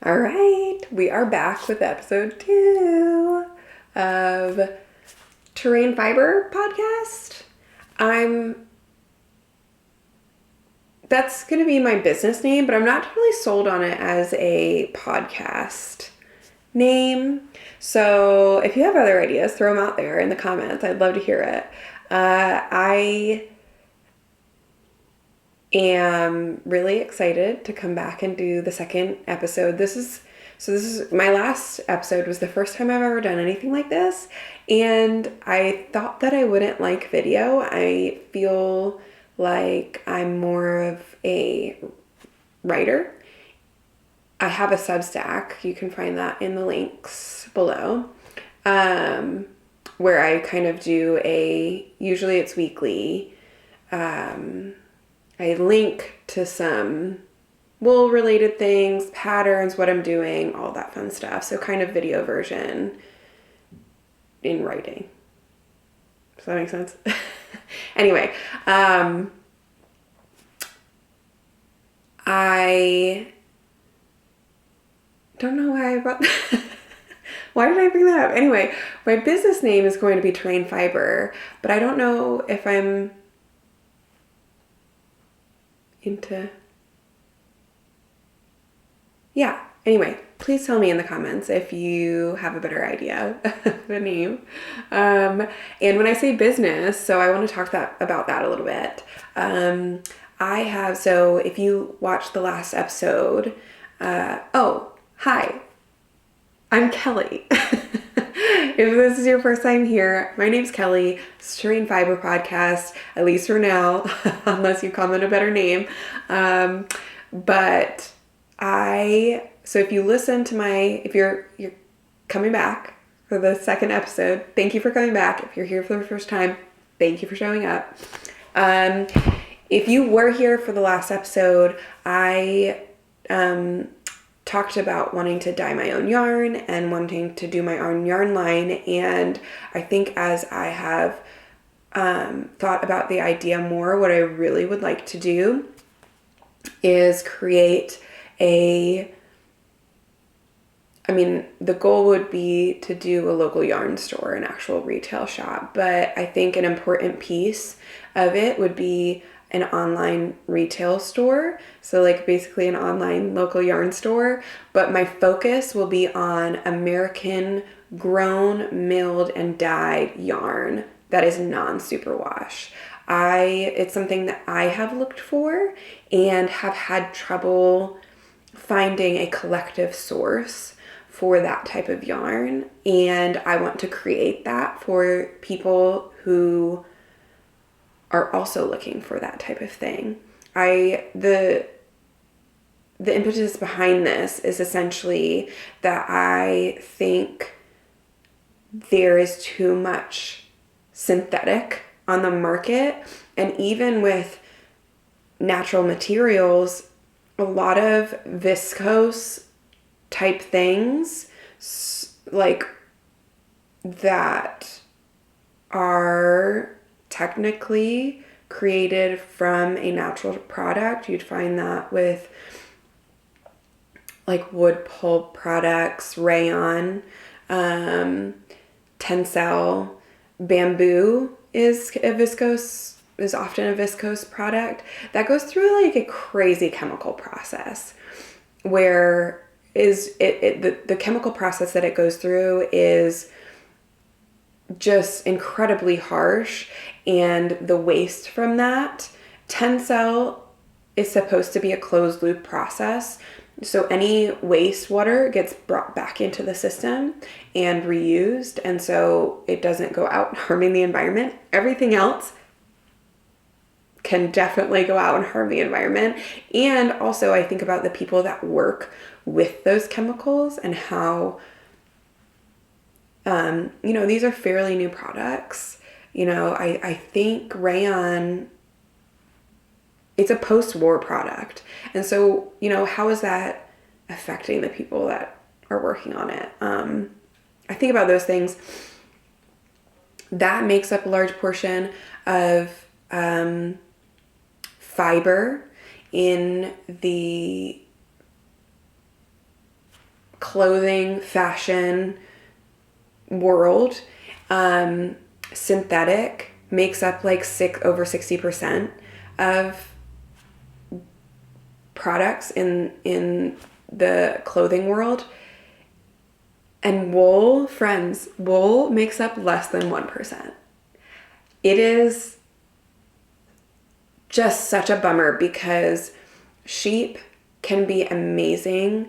All right, we are back with episode 2 of Terrain Fiber podcast. That's going to be my business name, but I'm not totally sold on it as a podcast name. So if you have other ideas, throw them out there in the comments. I'd love to hear it. I am really excited to come back and do the second episode. This is my last episode was the first time I've ever done anything like this, and I thought that I wouldn't like video. I feel like I'm more of a writer. I have a Substack. You can find that in the links below. Where I kind of do usually it's weekly. I link to some wool related things, patterns, what I'm doing, all that fun stuff. So kind of video version in writing. Does that make sense? Anyway, I don't know why I brought why did I bring that up? Anyway, my business name is going to be Terrain Fiber, but I don't know if I'm into... Yeah, anyway, please tell me in the comments if you have a better idea of the name. And when I say business, so I want to talk about that a little bit. So if you watched the last episode, hi, I'm Kelly. If this is your first time here, my name's Kelly. It's Terrain Fiber podcast, at least for now, unless you comment a better name. So if you listen to if you're coming back for the second episode, thank you for coming back. If you're here for the first time, thank you for showing up. If you were here for the last episode, I talked about wanting to dye my own yarn and wanting to do my own yarn line. And I think as I have thought about the idea more, what I really would like to do is create the goal would be to do a local yarn store, an actual retail shop, but I think an important piece of it would be an online retail store. So like basically an online local yarn store, but my focus will be on American grown, milled, and dyed yarn that is non-superwash. It's something that I have looked for and have had trouble finding a collective source for that type of yarn, and I want to create that for people who are also looking for that type of thing. The impetus behind this is essentially that I think there is too much synthetic on the market, and even with natural materials, a lot of viscose type things like that are technically created from a natural product. You'd find that with like wood pulp products, rayon, tencel, bamboo is often a viscose product that goes through like a crazy chemical process where the chemical process that it goes through is just incredibly harsh, and the waste from that, tencel is supposed to be a closed loop process, so any wastewater gets brought back into the system and reused, and so it doesn't go out harming the environment. Everything else can definitely go out and harm the environment. And also I think about the people that work with those chemicals and how, these are fairly new products. I think rayon, it's a post-war product. And so, how is that affecting the people that are working on it? I think about those things. That makes up a large portion of fiber in the clothing, fashion world, synthetic makes up like over 60% of products in the clothing world. And wool makes up less than 1%. It is just such a bummer because sheep can be amazing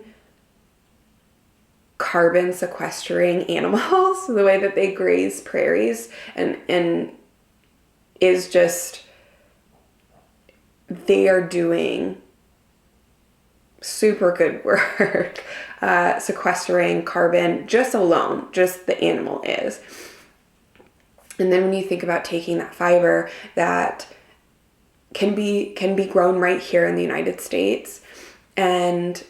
carbon sequestering animals. The way that they graze prairies and is just, they are doing super good work sequestering carbon just the animal is. And then when you think about taking that fiber that can be grown right here in the United States and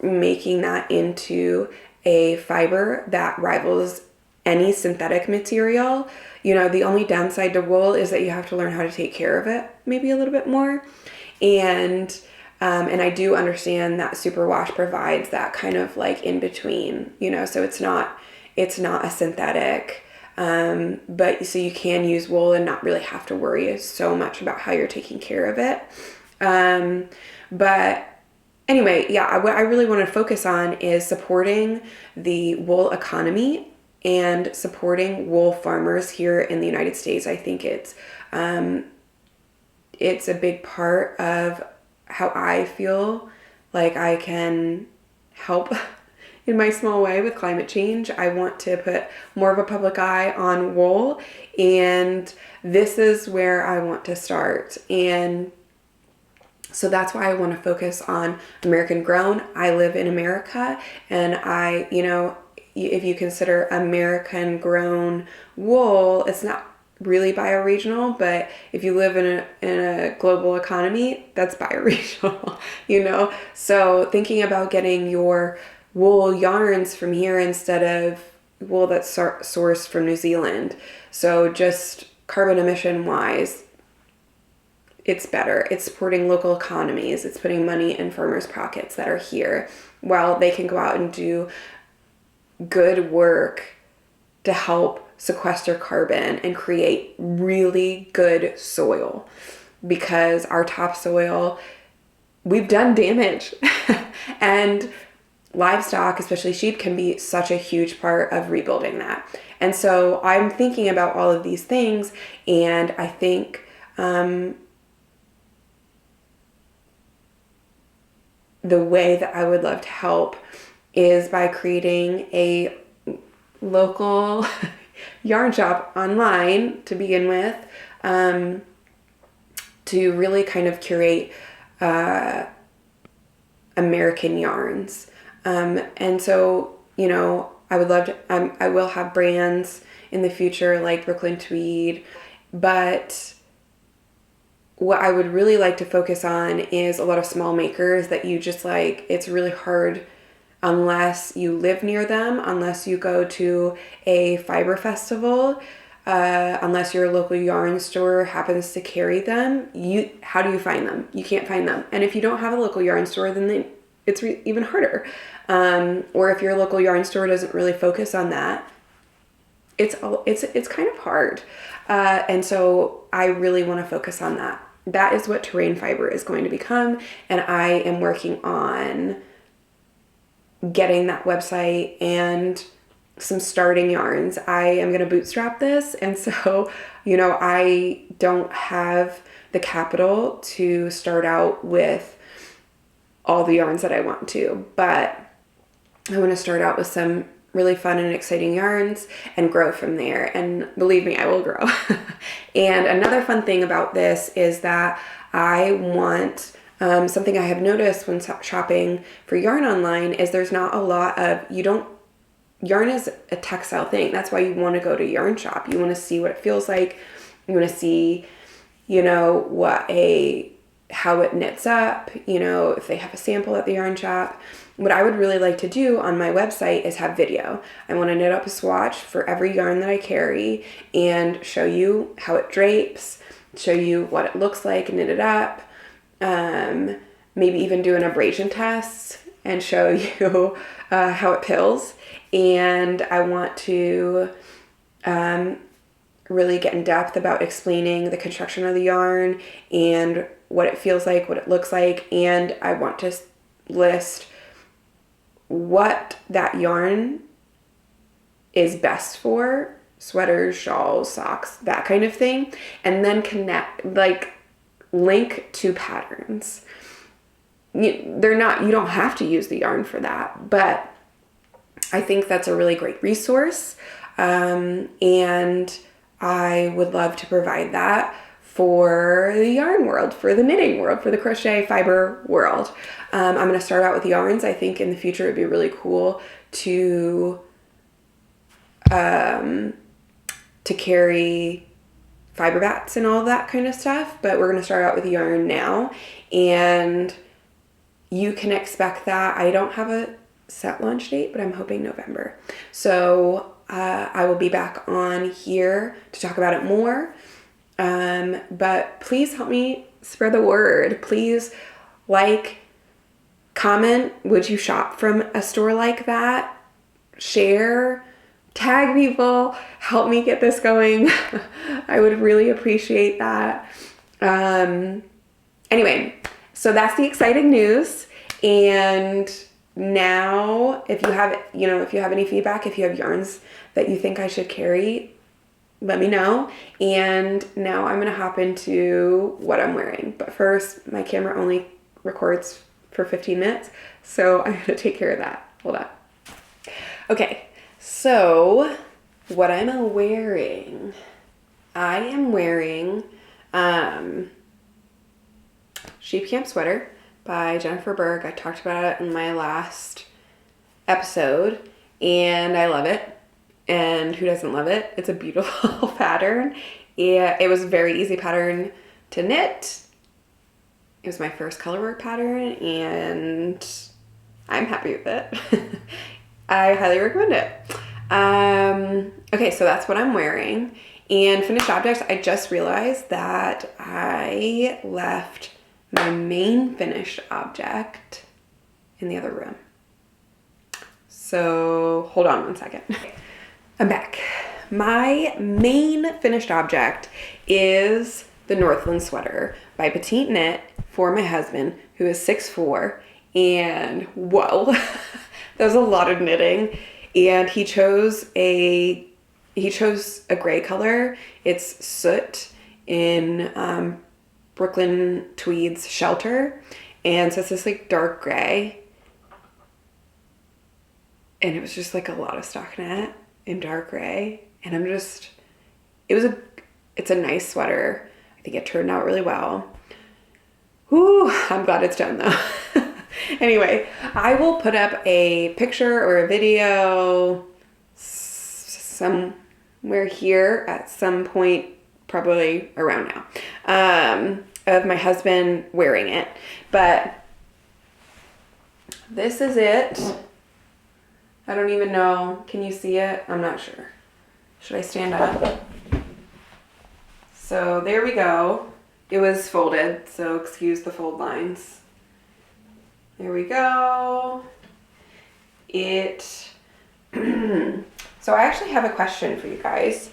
making that into a fiber that rivals any synthetic material, the only downside to wool is that you have to learn how to take care of it maybe a little bit more. And I do understand that superwash provides that kind of like in between, so it's not a synthetic, but so you can use wool and not really have to worry so much about how you're taking care of it. But anyway, yeah, what I really want to focus on is supporting the wool economy and supporting wool farmers here in the United States. I think it's a big part of how I feel like I can help in my small way with climate change. I want to put more of a public eye on wool, and this is where I want to start. And so that's why I want to focus on American grown. I live in America, and if you consider American grown wool, it's not really bioregional, but if you live in a global economy, that's bioregional, So thinking about getting your wool yarns from here instead of wool that's sourced from New Zealand. So just carbon emission wise, it's better. It's supporting local economies. It's putting money in farmers' pockets that are here while they can go out and do good work to help sequester carbon and create really good soil, because our topsoil, we've done damage and livestock, especially sheep, can be such a huge part of rebuilding that. And so I'm thinking about all of these things, and I think the way that I would love to help is by creating a local yarn shop online to begin with, to really kind of curate American yarns. And so, I would love to, I will have brands in the future like Brooklyn Tweed, but what I would really like to focus on is a lot of small makers that you just like, it's really hard unless you live near them, unless you go to a fiber festival, unless your local yarn store happens to carry them. How do you find them? You can't find them. And if you don't have a local yarn store, then it's even harder. Or if your local yarn store doesn't really focus on that, it's kind of hard. And so I really want to focus on that. That is what terrain fiber is going to become. And I am working on getting that website and some starting yarns. I am going to bootstrap this. And so, I don't have the capital to start out with all the yarns that I want to, but I want to start out with some really fun and exciting yarns and grow from there. And believe me, I will grow. And another fun thing about this is that I want something I have noticed when shopping for yarn online is there's not a lot of, yarn is a textile thing. That's why you want to go to a yarn shop. You want to see what it feels like. You want to see, how it knits up, if they have a sample at the yarn shop. What I would really like to do on my website is have video. I want to knit up a swatch for every yarn that I carry and show you how it drapes, show you what it looks like knitted up, maybe even do an abrasion test and show you how it pills. And I want to really get in depth about explaining the construction of the yarn and what it feels like, what it looks like. And I want to list what that yarn is best for: sweaters, shawls, socks, that kind of thing. And then link to patterns. You don't have to use the yarn for that, but I think that's a really great resource. And I would love to provide that for the yarn world, for the knitting world, for the crochet fiber world. I'm going to start out with yarns. I think in the future it'd be really cool to carry fiber bats and all that kind of stuff, but we're going to start out with yarn now, and you can expect that. I don't have a set launch date, but I'm hoping November. So I will be back on here to talk about it more. But please help me spread the word. Please comment, would you shop from a store like that? Share, tag people, help me get this going. I would really appreciate that. Anyway, so that's the exciting news. And now if you have any feedback, if you have yarns that you think I should carry, let me know. And now I'm going to hop into what I'm wearing. But first, my camera only records for 15 minutes, so I'm going to take care of that. Hold on. Okay, so what I'm wearing. I am wearing Sheep Camp Sweater by Jennifer Berg. I talked about it in my last episode, and I love it. And who doesn't love it? It's a beautiful pattern. It was a very easy pattern to knit. It was my first colorwork pattern, and I'm happy with it. I highly recommend it. Okay, so that's what I'm wearing. And finished objects, I just realized that I left my main finished object in the other room. So hold on one second. I'm back. My main finished object is the Northland sweater by Petite Knit for my husband, who is 6'4", and whoa, that was a lot of knitting. And he chose a gray color. It's Soot in Brooklyn Tweed's Shelter, and so it's this dark gray, and it was just a lot of stockinette in dark gray, and it's a nice sweater. I think it turned out really well. Whew, I'm glad it's done though. Anyway, I will put up a picture or a video somewhere here at some point, probably around now, of my husband wearing it. But this is it. I don't even know. Can you see it? I'm not sure. Should I stand up? So there we go. It was folded, so excuse the fold lines. There we go. So I actually have a question for you guys.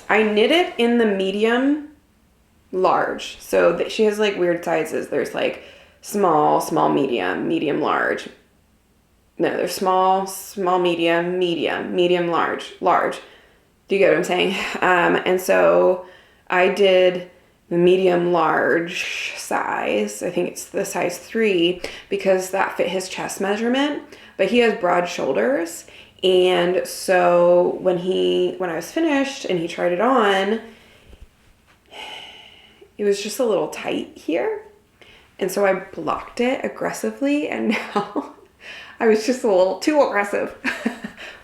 I knit it in the medium large. So that she has weird sizes. There's small, medium, large. No, there's small, medium, large. Do you get what I'm saying? And so I did the medium large size. I think it's the size 3 because that fit his chest measurement, but he has broad shoulders. And so when I was finished and he tried it on, it was just a little tight here. And so I blocked it aggressively, and now I was just a little too aggressive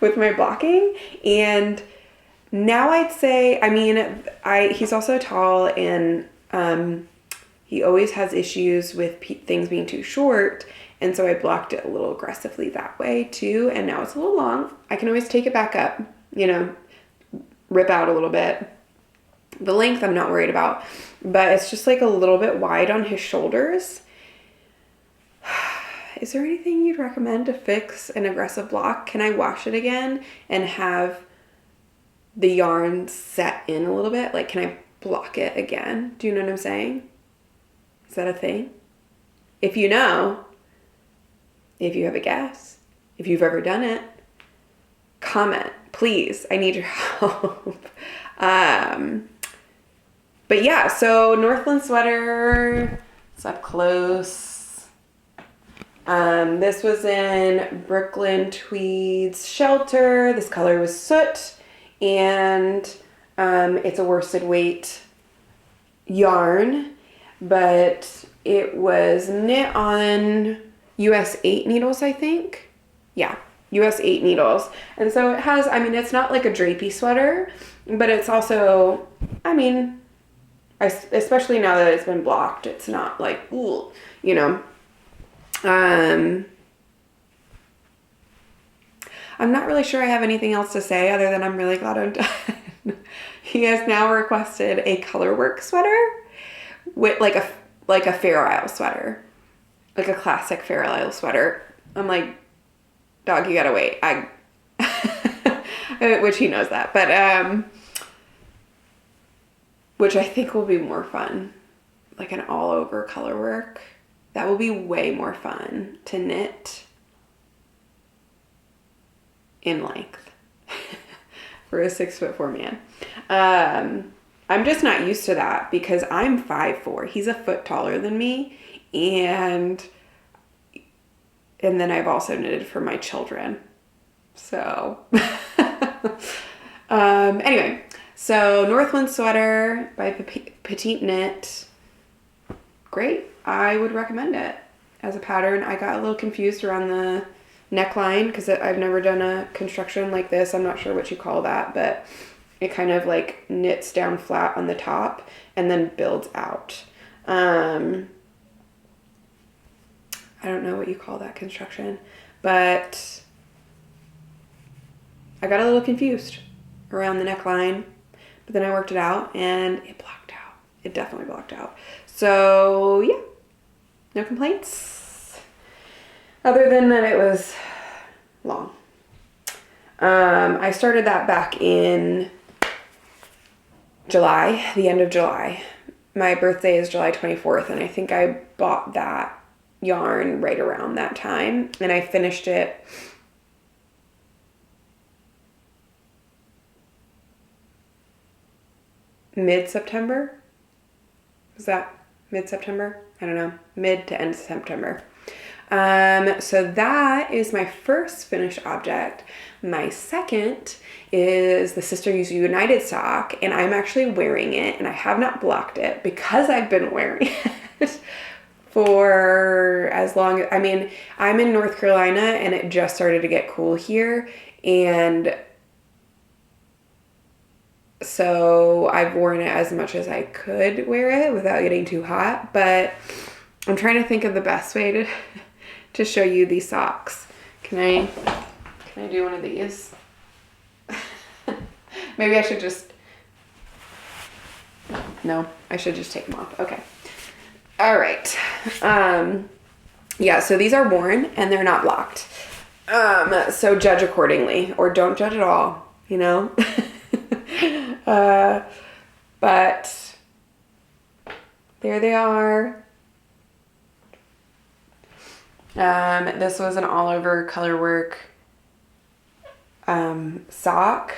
with my blocking. And now I'd say, he's also tall, and he always has issues with things being too short. And so I blocked it a little aggressively that way too. And now it's a little long. I can always take it back up, rip out a little bit. The length I'm not worried about, but it's just a little bit wide on his shoulders. is there anything you'd recommend to fix an aggressive block? Can I wash it again and have the yarn set in a little bit? Like, can I block it again? Do you know what I'm saying? Is that a thing? If you know, if you have a guess, if you've ever done it, comment, please. I need your help. But yeah, so Northland sweater, it's up close. This was in Brooklyn Tweed's Shelter. This color was Soot, and it's a worsted weight yarn, but it was knit on US 8 needles, I think. Yeah, US 8 needles. And so it has, I mean, it's not like a drapey sweater, but it's also, I mean, especially now that it's been blocked, it's not like, ooh, you know. I'm not really sure I have anything else to say other than I'm really glad I'm done. He has now requested a colorwork sweater with like a Fair Isle sweater, like a classic Fair Isle sweater. I'm like, dog, you gotta wait. Which he knows that, but which I think will be more fun, like an all over colorwork. That will be way more fun to knit in length for a 6'4" man. I'm just not used to that because I'm 5'4". He's a foot taller than me, and then I've also knitted for my children. So anyway, so Northland sweater by Petite Knit. Great. I would recommend it as a pattern. I got a little confused around the neckline because I've never done a construction like this. I'm not sure what you call that, but it kind of like knits down flat on the top and then builds out. I don't know what you call that construction, but I got a little confused around the neckline, but then I worked it out and it blocked out. It definitely blocked out. So yeah, no complaints other than that it was long. I started that back in July, the end of July. My birthday is July 24th, and I think I bought that yarn right around that time, and I finished it mid-September. Was that mid-September? I don't know, mid to end September. So that is my first finished object. My second is the Sisters United sock, and I'm actually wearing it, and I have not blocked it because I've been wearing it for as long as, I mean, I'm in North Carolina and it just started to get cool here, and so I've worn it as much as I could wear it without getting too hot, but I'm trying to think of the best way to show you these socks. Can I do one of these? Maybe I should just, no, I should just take them off. Okay. All right. Yeah, so these are worn and they're not blocked. So judge accordingly, or don't judge at all, you know? But there they are. This was an all over colorwork sock,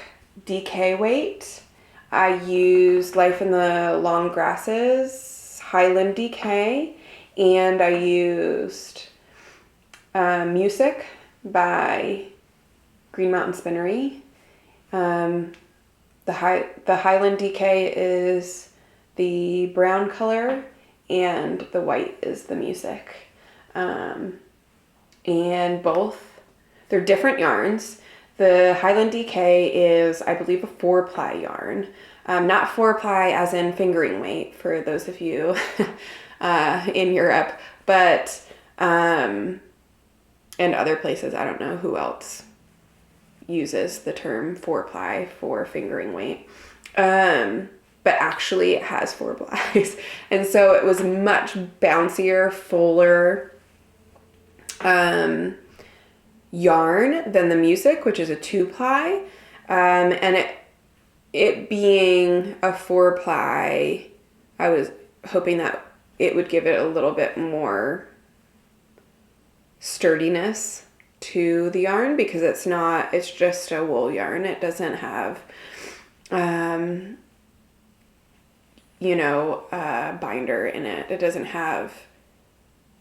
DK weight. I used Life in the Long Grasses, Highland DK, and I used Mewesic by Green Mountain Spinnery. The Highland DK is the brown color and the white is the Mewesic. And both, they're different yarns. The Highland DK is, I believe, a 4-ply yarn. Not 4-ply as in fingering weight for those of you in Europe, but and other places. I don't know who else uses the term 4-ply for fingering weight. But actually it has 4 plies. And so it was much bouncier, fuller, yarn than the Mewesic, which is a 2-ply. And it being a 4-ply, I was hoping that it would give it a little bit more sturdiness to the yarn, because it's just a wool yarn. It doesn't have, binder in it. It doesn't have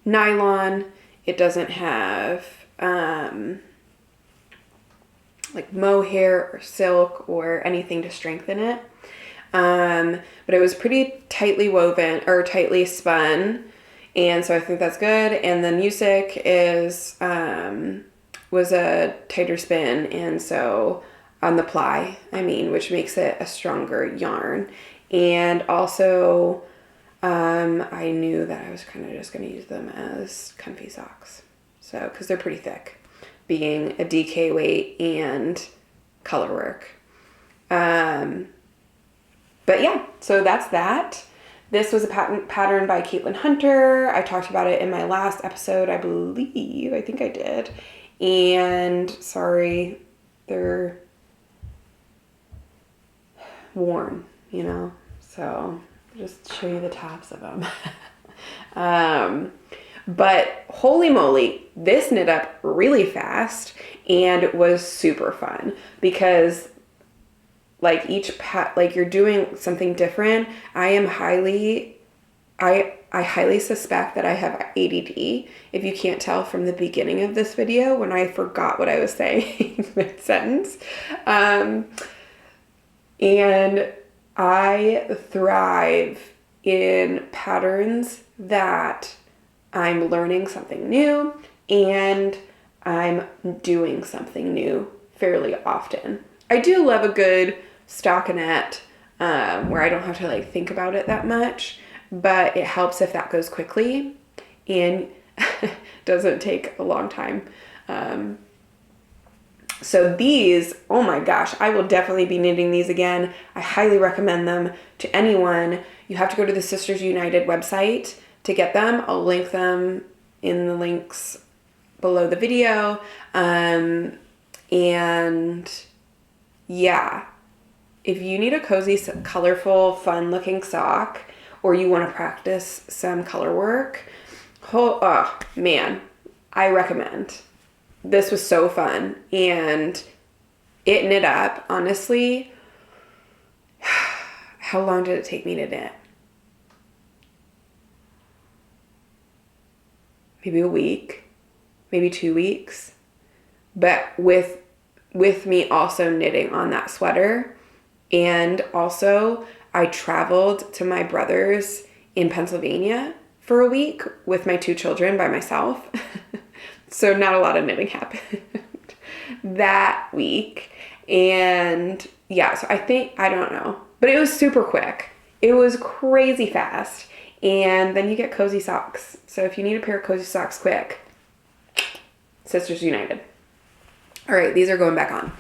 nylon. It doesn't have, like mohair or silk or anything to strengthen it. But it was pretty tightly woven or tightly spun. And so I think that's good. And the Mewesic was a tighter spin. And so on the ply, which makes it a stronger yarn. And also, I knew that I was kind of just going to use them as comfy socks. So, because they're pretty thick, being a DK weight and color work. But yeah, so that's that. This was a pattern by Caitlin Hunter. I talked about it in my last episode, I believe. I think I did. And sorry, they're worn, so just show you the tops of them. But holy moly, this knit up really fast and was super fun, because like like you're doing something different. I highly suspect that I have ADD, if you can't tell from the beginning of this video when I forgot what I was saying mid-sentence. And I thrive in patterns that I'm learning something new and I'm doing something new fairly often. I do love a good stockinette where I don't have to like think about it that much, but it helps if that goes quickly and doesn't take a long time. So these, oh my gosh, I will definitely be knitting these again. I highly recommend them to anyone. You have to go to the Sisters United website to get them. I'll link them in the links below the video. And yeah, if you need a cozy, colorful, fun looking sock, or you want to practice some color work, oh man, I recommend. This was so fun, and it knit up, honestly. How long did it take me to knit? Maybe a week, maybe 2 weeks. But with me also knitting on that sweater, and also I traveled to my brother's in Pennsylvania for a week with my 2 children by myself. So not a lot of knitting happened that week. And yeah, so I don't know, but it was super quick. It was crazy fast. And then you get cozy socks. So if you need a pair of cozy socks quick, Sisters United. All right, these are going back on.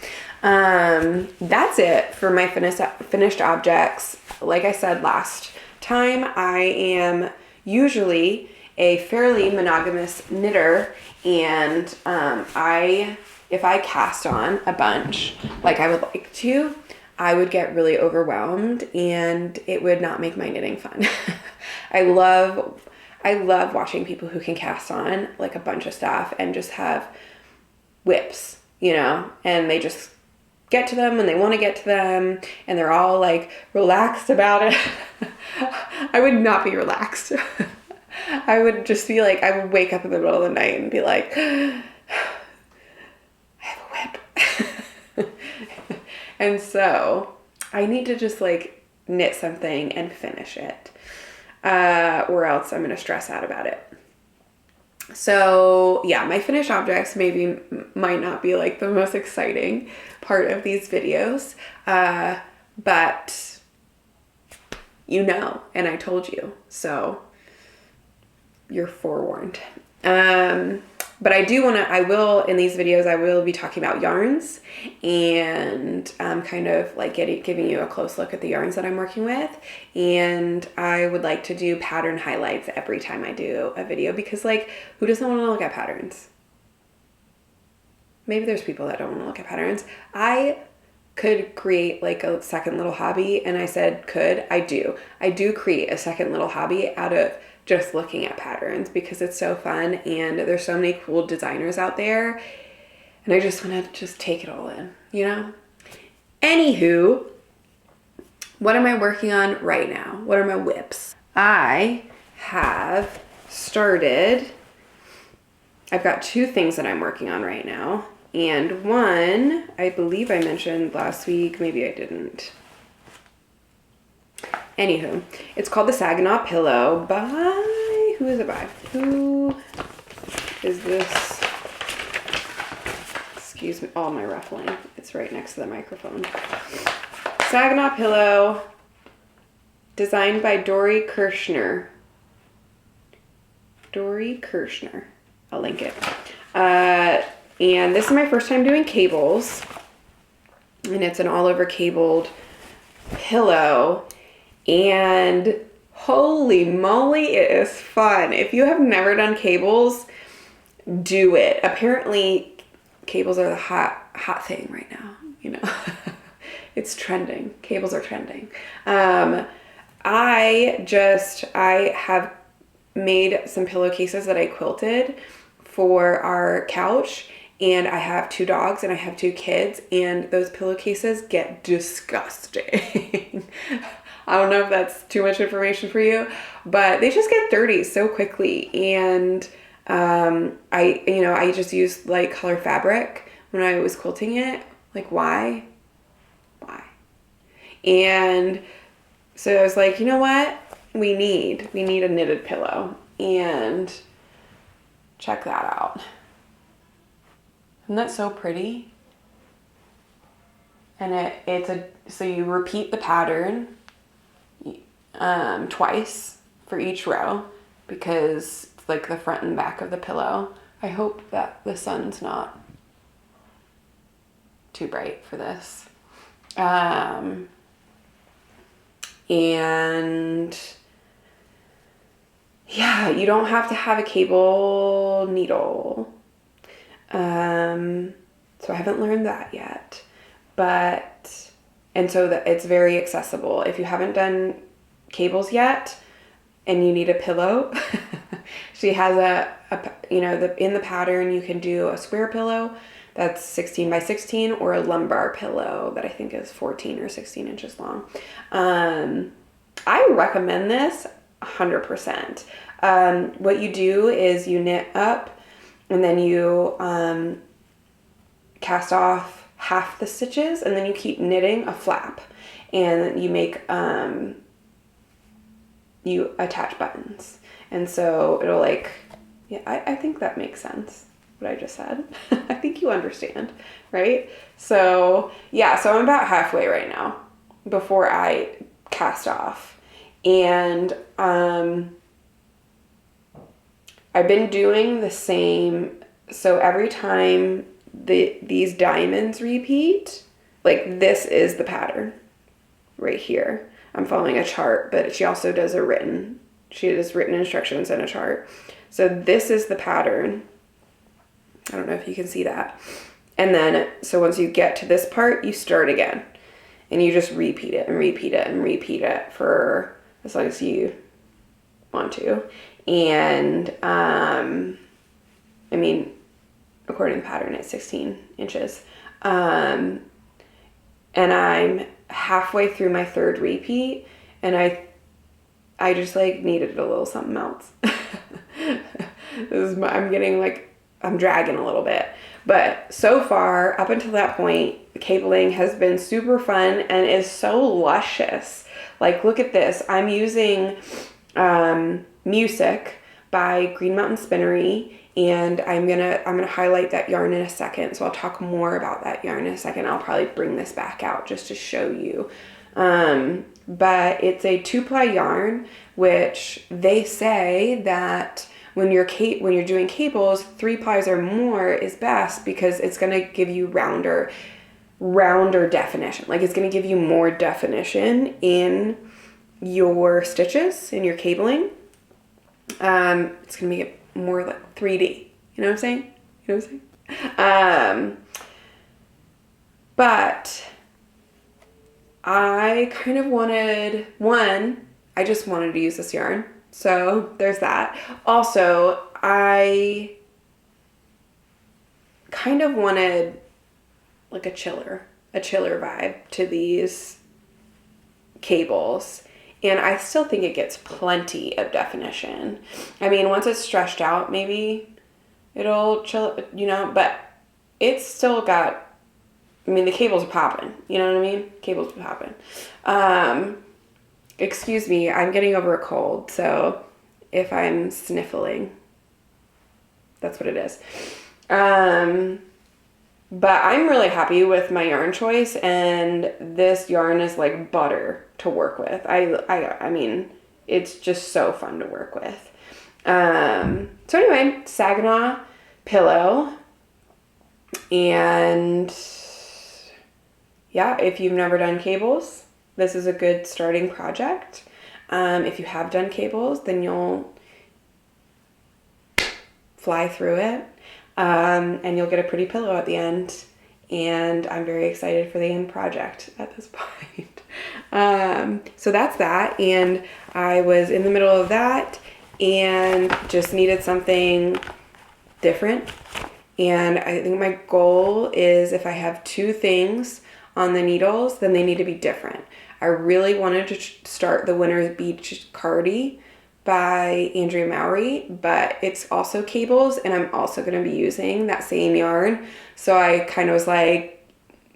That's it for my finished objects. Like I said last time, I am usually a fairly monogamous knitter, and if I cast on a bunch like I would like to, I would get really overwhelmed and it would not make my knitting fun. I love watching people who can cast on like a bunch of stuff and just have whips, and they just get to them when they want to get to them, and they're all like relaxed about it. I would not be relaxed. I would just be like, I would wake up in the middle of the night and be like, I have a whip. And so I need to just like knit something and finish it, or else I'm going to stress out about it. So yeah, my finished objects might not be like the most exciting part of these videos, but and I told you, so you're forewarned. But I will, in these videos, I will be talking about yarns and kind of like giving you a close look at the yarns that I'm working with. And I would like to do pattern highlights every time I do a video, because like, who doesn't want to look at patterns? Maybe there's people that don't want to look at patterns. I could create like a second little hobby, and I said I do create a second little hobby out of just looking at patterns, because it's so fun and there's so many cool designers out there, and I just want to just take it all in, you know? Anywho, what am I working on right now? What are my whips? I have started, I've got 2 things that I'm working on right now, and one I believe I mentioned last week, maybe I didn't. Anywho, it's called the Saginaw Pillow by, who is it by? Who is this? Excuse me, all my ruffling. It's right next to the microphone. Saginaw Pillow, designed by Dory Kirshner. Dory Kirshner. I'll link it. And this is my first time doing cables. And it's an all over cabled pillow. And holy moly, it is fun. If you have never done cables, do it. Apparently, cables are the hot thing right now, you know. It's trending. Cables are trending. I have made some pillowcases that I quilted for our couch, and I have 2 dogs and I have 2 kids, and those pillowcases get disgusting. I don't know if that's too much information for you, but they just get dirty so quickly. And I just used light color fabric when I was quilting it. Like, why? And so I was like, you know what? We need a knitted pillow, and check that out. Isn't that so pretty? And so you repeat the pattern twice for each row, because it's like the front and back of the pillow. I hope that the sun's not too bright for this. And yeah, you don't have to have a cable needle. So I haven't learned that yet, and so that it's very accessible. If you haven't done cables yet and you need a pillow, she has in the pattern you can do a square pillow that's 16 by 16, or a lumbar pillow that I think is 14 or 16 inches long. I recommend this 100%. What you do is you knit up, and then you cast off half the stitches, and then you keep knitting a flap, and you make you attach buttons. And so it'll I think that makes sense, what I just said. I think you understand, right? So yeah, so I'm about halfway right now before I cast off. And I've been doing the same. So every time these diamonds repeat, like this is the pattern right here. I'm following a chart, but she also does she does written instructions and a chart. So this is the pattern. I don't know if you can see that. And then, so once you get to this part, you start again, and you just repeat it and repeat it and repeat it for as long as you want to. And, according to the pattern, it's 16 inches. And I'm halfway through my 3rd repeat, and I just needed a little something else. I'm dragging a little bit, but so far up until that point, the cabling has been super fun and is so luscious. Like, look at this. I'm using Mewesic by Green Mountain Spinnery, and I'm gonna highlight that yarn in a second. So I'll talk more about that yarn in a second. I'll probably bring this back out just to show you. But it's a 2-ply yarn, which they say that when you're doing cables, 3 plies or more is best because it's going to give you rounder definition. Like it's going to give you more definition in your stitches, in your cabling. It's going to make it more like 3D. You know what I'm saying? You know what I'm saying? But I kind of wanted, I just wanted to use this yarn. So there's that. Also, I kind of wanted like a chiller vibe to these cables. And I still think it gets plenty of definition. I mean, once it's stretched out, maybe it'll chill, you know, but it's still got, I mean, the cables are popping. You know what I mean? Cables are popping. Excuse me, I'm getting over a cold, so if I'm sniffling, that's what it is. But I'm really happy with my yarn choice, and this yarn is like butter to work with. I mean, it's just so fun to work with. So anyway, Saginaw pillow, and yeah, if you've never done cables, this is a good starting project. If you have done cables, then you'll fly through it. And you'll get a pretty pillow at the end. And I'm very excited for the end project at this point. So that's that. And I was in the middle of that and just needed something different. And I think my goal is if I have 2 things on the needles, then they need to be different. I really wanted to start the Winter's Beach Cardi by Andrea Mowry, but it's also cables, and I'm also going to be using that same yarn. So I kind of was like,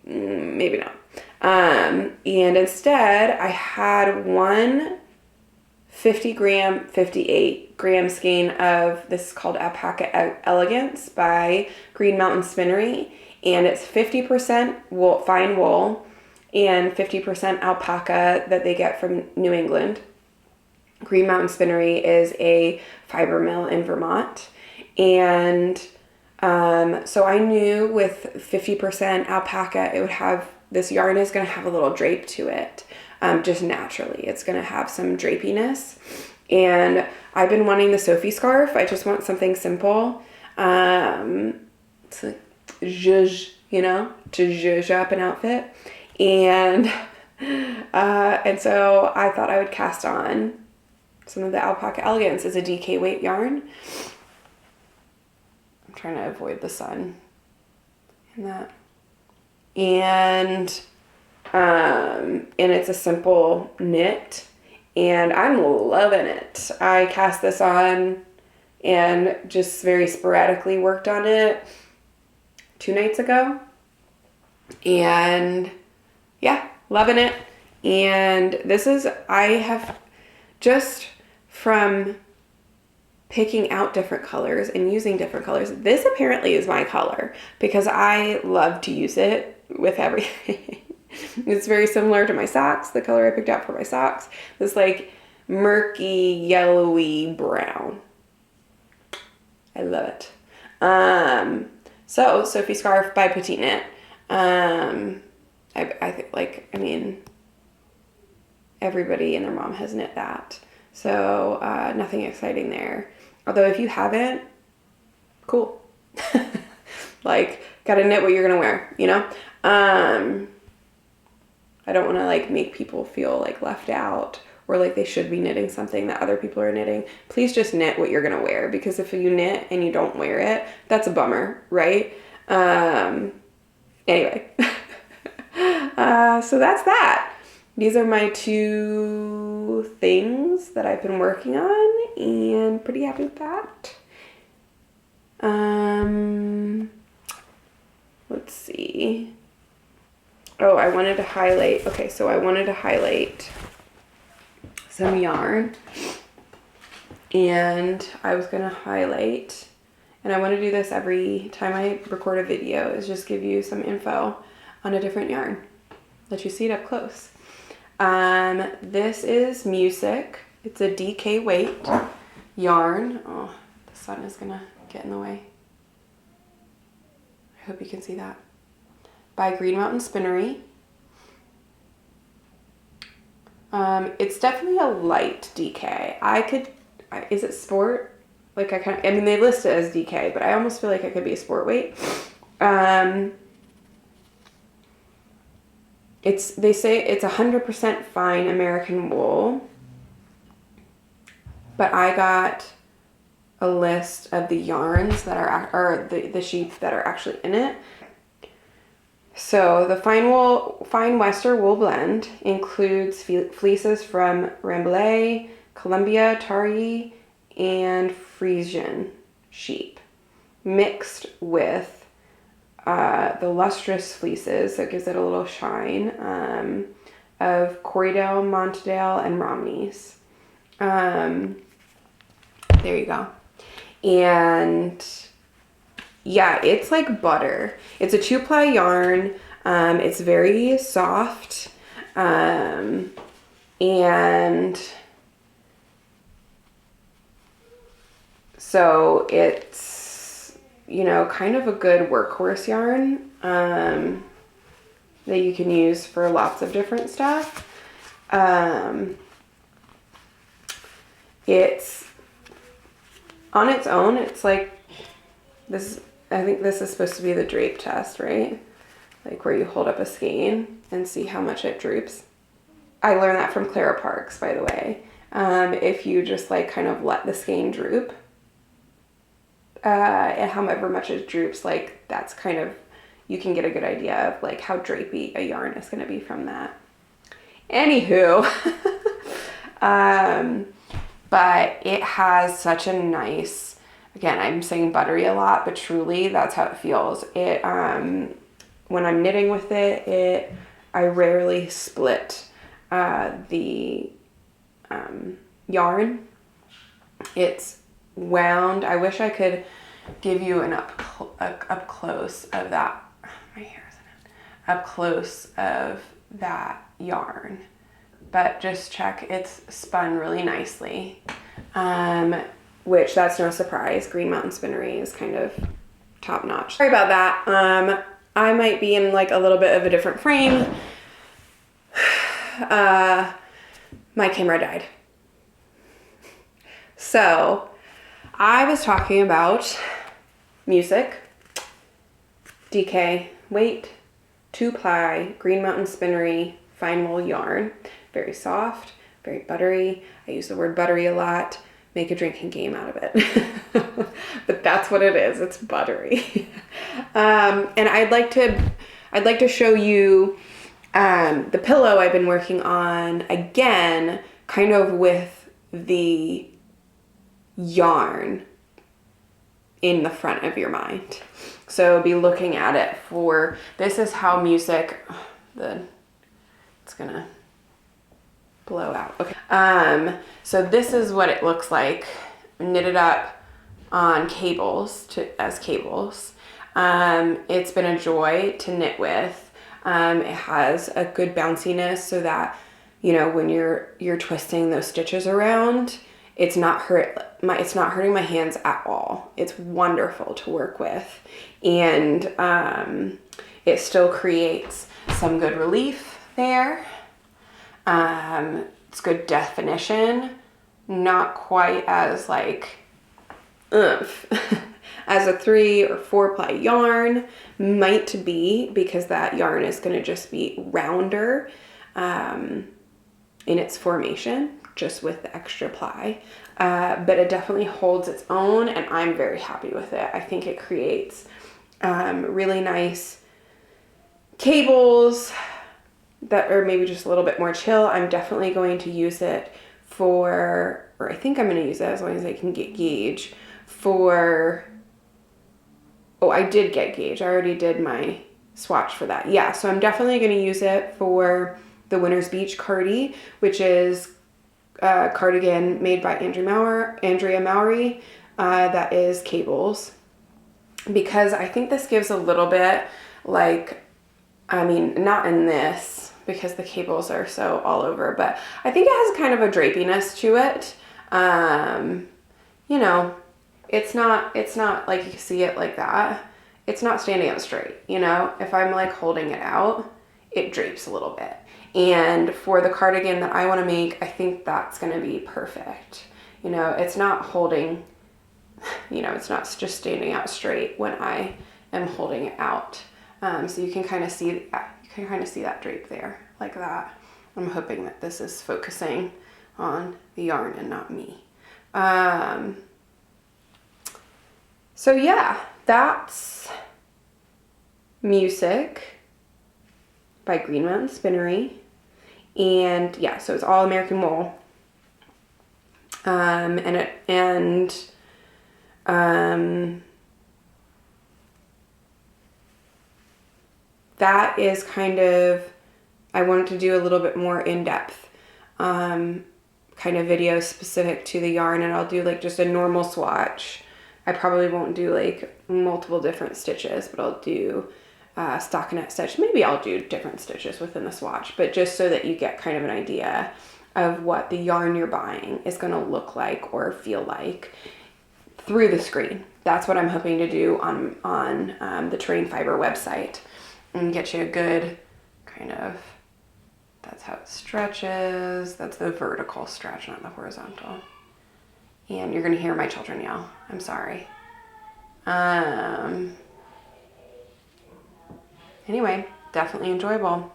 maybe not. And instead, I had one 50-gram, 58-gram skein of, this is called Alpaca Elegance by Green Mountain Spinnery, and it's 50% wool, fine wool and 50% alpaca that they get from New England. Green Mountain Spinnery is a fiber mill in Vermont. And so I knew with 50% alpaca, it would have, this yarn is going to have a little drape to it. Just naturally. It's going to have some drapiness. And I've been wanting the Sophie scarf. I just want something simple. It's like zhuzh, you know, to zhuzh up an outfit. And so I thought I would cast on some of the Alpaca Elegance. Is a DK weight yarn. I'm trying to avoid the sun in that. And it's a simple knit, and I'm loving it. I cast this on and just very sporadically worked on it 2 nights ago, and yeah, loving it. And this is, I have just from picking out different colors and using different colors, this apparently is my color because I love to use it with everything. It's very similar to my socks, the color I picked out for my socks. This like murky, yellowy brown. I love it. So Sophie Scarf by Petite Knit. I think, like, I mean, everybody and their mom has knit that. So nothing exciting there. Although if you haven't, cool. Like, gotta knit what you're gonna wear, you know? I don't want to like make people feel like left out or like they should be knitting something that other people are knitting. Please just knit what you're going to wear, because if you knit and you don't wear it, that's a bummer, right? Anyway, so that's that. These are my 2 things that I've been working on, and pretty happy with that. Let's see. Oh, I wanted to highlight. Okay, so I wanted to highlight some yarn, and I was going to highlight, and I want to do this every time I record a video, is just give you some info on a different yarn, let you see it up close. This is Mewesic. It's a DK weight yarn. Oh, The sun is gonna get in the way. I hope you can see that. By Green Mountain Spinnery. It's definitely a light DK. Is it sport? Like I mean, they list it as DK, but I almost feel like it could be a sport weight. They say it's 100% fine American wool, but I got a list of the yarns that are, or the sheep that are actually in it. So the fine Wester wool blend includes fleeces from Rambouillet, Columbia, Targhee, and Frisian sheep, mixed with the lustrous fleeces, that gives it a little shine, of Corriedale, Montedale, and Romneys. There you go. And yeah, it's like butter. It's a 2-ply yarn. It's very soft. And so it's, you know, kind of a good workhorse yarn that you can use for lots of different stuff. It's on its own, it's like this. I think this is supposed to be the drape test, right? Like where you hold up a skein and see how much it droops. I learned that from Clara Parks, by the way. If you just like kind of let the skein droop, and however much it droops, like that's kind of, you can get a good idea of like how drapey a yarn is going to be from that. Anywho, but it has such a nice, again, I'm saying buttery a lot, but truly that's how it feels. It, when I'm knitting with it, I rarely split the yarn. It's wound. I wish I could give you an up close of that. My hair is in it. Up close of that yarn, but just check it's spun really nicely. Which that's no surprise. Green Mountain Spinnery is kind of top notch. Sorry about that. I might be in like a little bit of a different frame. My camera died. So I was talking about Mewesic, DK weight, 2-ply, Green Mountain Spinnery, fine wool yarn. Very soft, very buttery. I use the word buttery a lot. Make a drinking game out of it. But that's what it is. It's buttery. And I'd like to show you the pillow I've been working on again, kind of with the yarn in the front of your mind. So be looking at it for, this is how Mewesic, it's gonna blow out. Okay. So this is what it looks like knitted up on cables as cables. It's been a joy to knit with. It has a good bounciness so that, you know, when you're twisting those stitches around, it's not hurting my hands at all. It's wonderful to work with. And it still creates some good relief there. It's good definition, not quite as like oomph as a 3 or 4-ply yarn might be, because that yarn is going to just be rounder in its formation, just with the extra ply. But it definitely holds its own, and I'm very happy with it. I think it creates really nice cables that are maybe just a little bit more chill. I'm definitely going to use it for, or I think I'm going to use it as long as I can get gauge for, oh, I did get gauge. I already did my swatch for that. Yeah, so I'm definitely going to use it for the Winter's Beach Cardi, which is a cardigan made by Andrea Mowry, that is cables, because I think this gives a little bit like, I mean, not in this because the cables are so all over, but I think it has kind of a drapiness to it. You know, it's not like you see it like that. It's not standing up straight, you know? If I'm like holding it out, it drapes a little bit. And for the cardigan that I want to make, I think that's going to be perfect. You know, it's not holding, you know, it's not just standing out straight when I am holding it out. So you can kind of see that drape there like that. I'm hoping that this is focusing on the yarn and not me. So yeah, that's Mewesic by Green Mountain Spinnery. And yeah, so it's all American wool. That is kind of, I wanted to do a little bit more in-depth kind of video specific to the yarn, and I'll do like just a normal swatch. I probably won't do like multiple different stitches, but I'll do stockinette stitch. Maybe I'll do different stitches within the swatch, but just so that you get kind of an idea of what the yarn you're buying is going to look like or feel like through the screen. That's what I'm hoping to do on the Terrain Fiber website, and get you a good kind of, that's how it stretches. That's the vertical stretch, not the horizontal. And you're gonna hear my children yell. I'm sorry. Anyway, definitely enjoyable.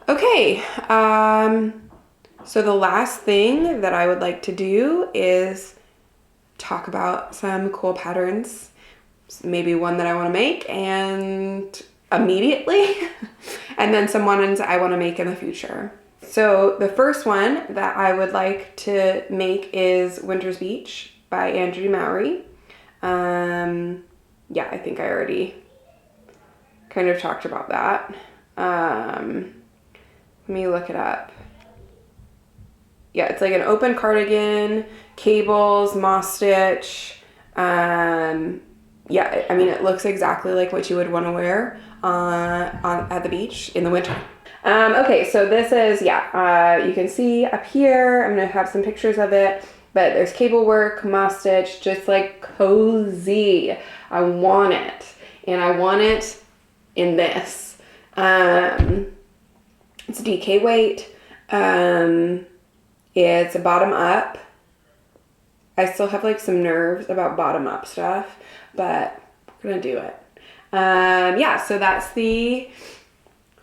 Okay, so the last thing that I would like to do is talk about some cool patterns, maybe one that I want to make and immediately, and then some ones I want to make in the future. So the first one that I would like to make is Winter's Beach by Andrew Mowry. Yeah, I think I already kind of talked about that. Let me look it up. Yeah, it's like an open cardigan, cables, moss stitch. Yeah, I mean, it looks exactly like what you would want to wear at the beach in the winter. Okay, so this is, you can see up here, I'm going to have some pictures of it, but there's cable work, moss stitch, just like cozy. I want it, and I want it in this. It's DK weight. It's a bottom up. I still have like some nerves about bottom up stuff, but we're gonna do it. Yeah, so that's the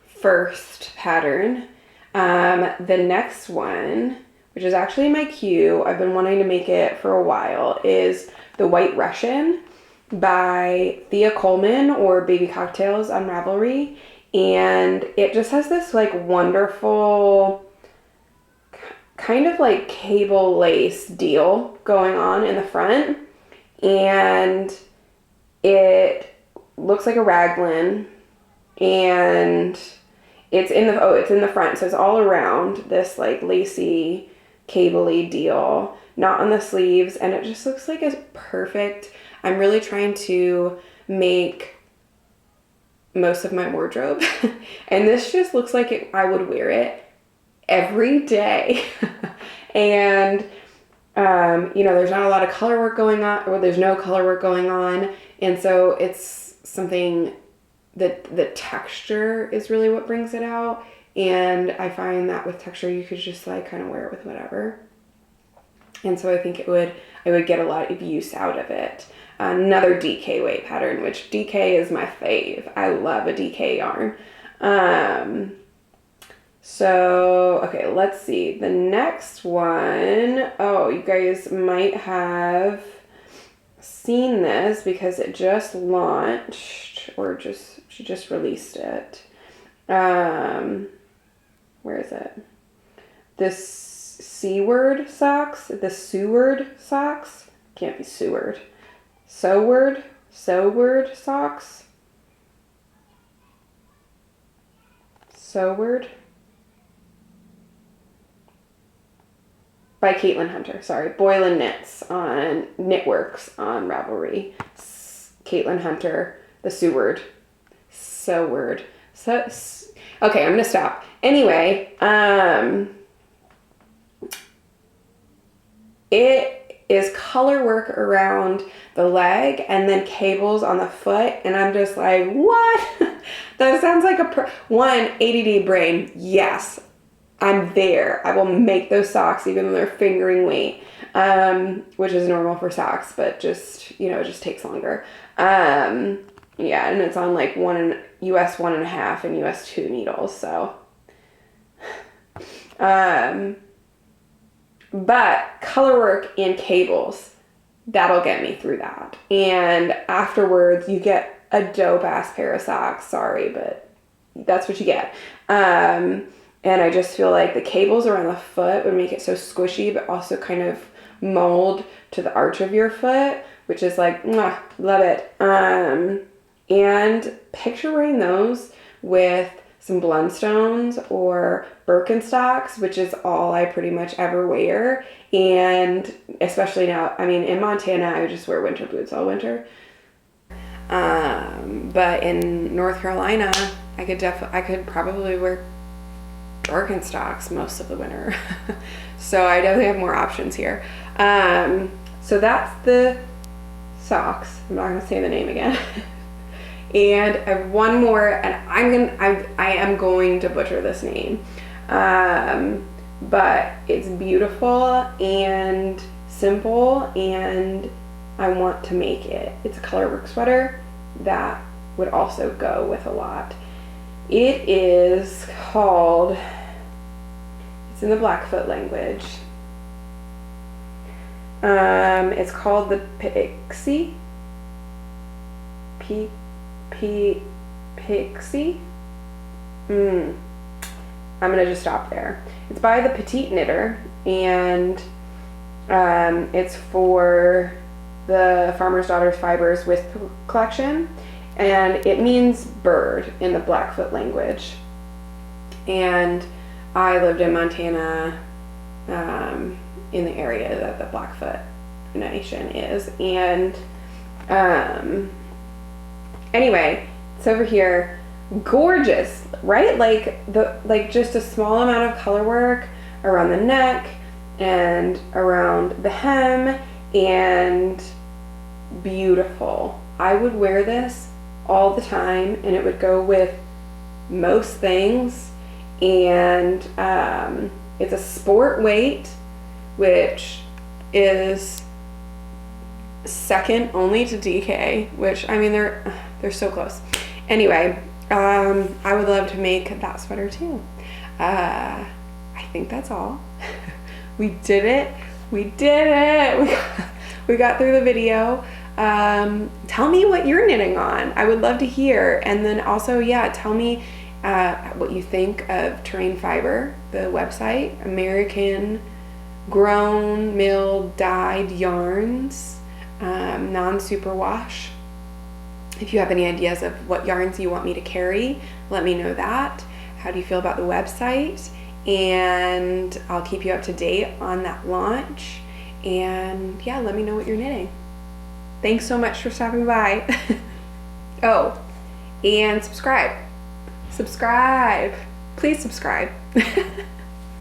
first pattern. The next one, which is actually my queue, I've been wanting to make it for a while, is the White Russian by Thea Coleman, or Baby Cocktails on Ravelry. And it just has this like wonderful kind of like cable lace deal going on in the front, and it looks like a raglan, and it's in the front, so it's all around this like lacy cable-y deal, not on the sleeves, and it just looks like a perfect. I'm really trying to make most of my wardrobe and this just looks like I would wear it every day. And you know, there's not a lot of color work going on, or there's no color work going on, and so it's something that the texture is really what brings it out. And I find that with texture you could just like kind of wear it with whatever, and so I think I would get a lot of use out of it. Another DK weight pattern, which DK is my fave. I love a DK yarn. So, okay, let's see. The next one, oh, you guys might have seen this because it just launched, or she just released it. Where is it? The Seward socks? The Seward socks? Can't be Seward. Seward socks? Seward? By Caitlin Hunter, sorry. Boylan Knits on Knitworks on Ravelry. Caitlin Hunter, the Seward. Okay, I'm gonna stop. Anyway, is color work around the leg and then cables on the foot. And I'm just like, what? That sounds like one ADD brain. Yes, I'm there. I will make those socks even though they're fingering weight, which is normal for socks, but just, it just takes longer. Yeah, and it's on like US 1.5 and US 2 needles, so. But color work in cables, that'll get me through that. And afterwards, you get a dope ass pair of socks. Sorry, but that's what you get. And I just feel like the cables around the foot would make it so squishy, but also kind of mold to the arch of your foot, which is like, mwah, love it. And picture wearing those with some Blundstones or Birkenstocks, which is all I pretty much ever wear. And especially now, I mean, in Montana, I just wear winter boots all winter. But in North Carolina, I could probably wear Birkenstocks most of the winter. So I definitely have more options here. So that's the socks. I'm not gonna say the name again. And I have one more, and I am going to butcher this name. But it's beautiful and simple, and I want to make it. It's a color work sweater that would also go with a lot. It is called, it's in the Blackfoot language. It's called the Pixie. Pixie? I'm gonna just stop there. It's by the Petite Knitter, and it's for the Farmer's Daughter's Fibers Wisp collection, and it means bird in the Blackfoot language. And I lived in Montana, in the area that the Blackfoot Nation is, and anyway, it's over here. Gorgeous, right? Like just a small amount of color work around the neck and around the hem, and beautiful. I would wear this all the time, and it would go with most things. And it's a sport weight, which is second only to DK, which, I mean, they're so close. Anyway, I would love to make that sweater too. I think that's all. We did it. We got through the video. Tell me what you're knitting on. I would love to hear. And then also, yeah, tell me what you think of Terrain Fiber, the website, American grown, milled, dyed yarns, non-superwash. If you have any ideas of what yarns you want me to carry, let me know that. How do you feel about the website? And I'll keep you up to date on that launch. And yeah, let me know what you're knitting. Thanks so much for stopping by. Oh, and subscribe. Please subscribe.